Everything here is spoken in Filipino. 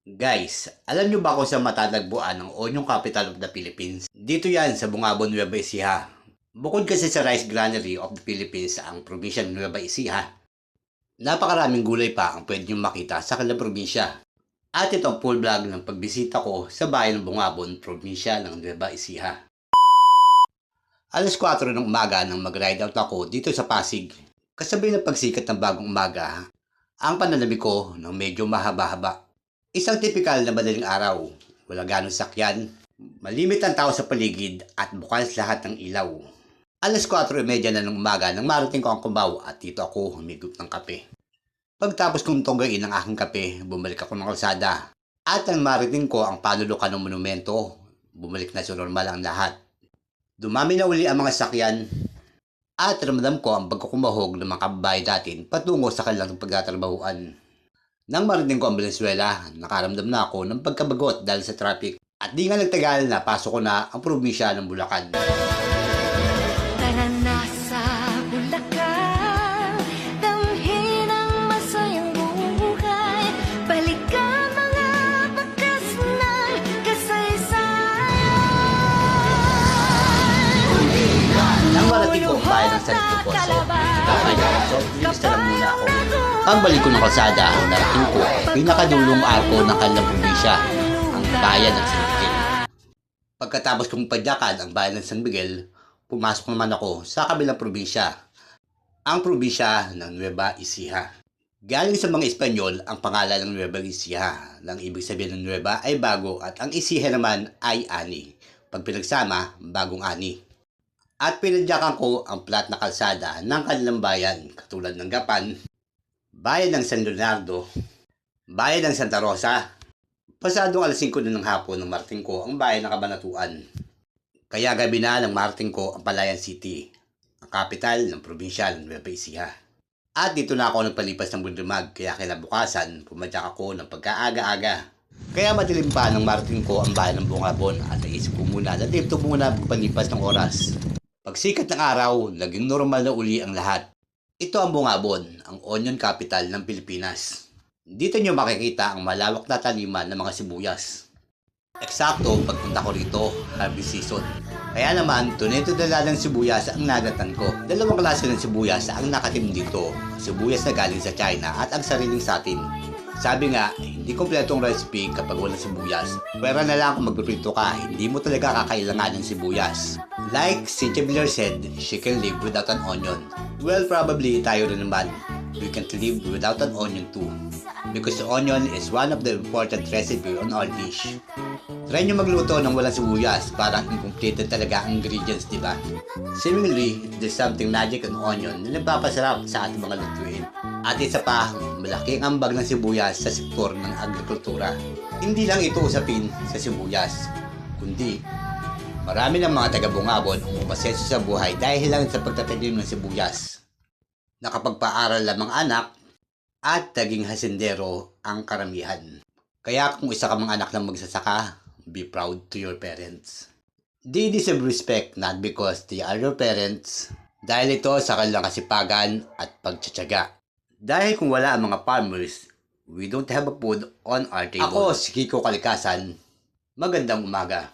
Guys, alam nyo ba kung saan matatagpuan ang Onion Capital of the Philippines? Dito yan sa Bungabon, Nueva Ecija. Bukod kasi sa Rice Granary of the Philippines ang probinsya ng Nueva Ecija, napakaraming gulay pa ang pwede nyo makita sa kanilang probinsya. At ito ang full vlog ng pagbisita ko sa bayan ng Bungabon, probinsya ng Nueva Ecija. Alas 4 ng umaga nang mag-ride out ako dito sa Pasig. Kasabay ng pagsikat ng bagong umaga, ang pananamig ko ng medyo mahaba-haba. Isang tipikal na madaling araw, wala ganong sakyan, malimit ang tao sa paligid at bukas lahat ng ilaw. Alas 4:30 na ng umaga nang marating ko ang Cubao at dito ako humigop ng kape. Pagtapos kong tunggain ang aking kape, bumalik ako ng kalsada. At nang marating ko ang panulukan ng monumento, bumalik na sa normal ang lahat. Dumami na uli ang mga sakyan at ramdam ko ang pagkukumahog ng mga kababayan natin patungo sa kanilang pagtatrabahuan. Nang marinig ko ang Valenzuela, nakaramdam na ako ng pagkabagot dahil sa traffic. At di nga nagtagal na pasok ko na ang probinsya ng Bulacan. Nasa Bulacan, damhin ang masayang buhay. Balikan mga bakas ng kasaysayan. Nang marating ko ang bayan ng San Ildefonso, bilis na lang muna ako. Pagbalik ko ng kalsada, narating ko ang pinakadulong arko ng kanilang probinsya, ang bayan ng San Miguel. Pagkatapos kong padyakan ang bayan ng San Miguel, pumasok naman ako sa kabilang probinsya, ang probinsya ng Nueva Ecija. Galing sa mga Espanyol ang pangalan ng Nueva Ecija, nang ibig sabihin ng Nueva ay bago at ang Ecija naman ay ani. Pag pinagsama, bagong ani. At pinadyakan ko ang plat na kalsada ng kanilang bayan, katulad ng Gapan, bayan ng San Leonardo, bayan ng Santa Rosa. Pasadong alas 5 na ng hapon ng marating ko ang bayan ng Cabanatuan. Kaya gabi na nang marating ko ang Palayan City, ang kapital ng probinsya ng Nueva Ecija. At dito na ako nagpalipas ng Bundimag, kaya kinabukasan pumadyak ako ng pagkaaga-aga. Kaya madilim pa nang marating ko ang bayan ng Bungabon at naisip ko muna na dito muna pagpalipas ng oras. Pagsikat ng araw, naging normal na uli ang lahat. Ito ang Bungabon, ang onion capital ng Pilipinas. Dito nyo makikita ang malawak na taniman ng mga sibuyas. Eksakto, pagpunta ko rito, harvest season. Kaya naman, tunay-tunay ng sibuyas ang nagatan ko. Dalawang klase ng sibuyas ang nakatim dito. Sibuyas na galing sa China at ang sariling sa atin. Sabi nga, hindi kompletong recipe kapag walang sibuyas. Pwera na lang kung magpiprito ka, hindi mo talaga kakailangan ng sibuyas. Like Cynthia Villar said, she can live without an onion. Well, probably tayo rin naman. We can't live without an onion too. Because the onion is one of the important recipe on our dish. Try nyo magluto ng walang sibuyas, parang incomplete talaga ang ingredients, di ba? Seemingly, there's something magic on onion na nagpapasarap sa ating mga lutuin. At isa pa, malaki ang ambag ng sibuyas sa sektor ng agrikultura. Hindi lang ito usapin sa sibuyas, kundi marami ng mga taga-Bungabon ang umasenso sa buhay dahil lang sa pagtatanim ng sibuyas. Nakapagpaaral lamang anak at naging hasindero ang karamihan. Kaya kung isa ka mga anak ng magsasaka, be proud to your parents. They deserve respect not because they are your parents, dahil ito sa kanilang kasipagan at pagtsatsaga. Dahil kung wala ang mga farmers, we don't have a food on our table. Ako si Kiko Kalikasan. Magandang umaga.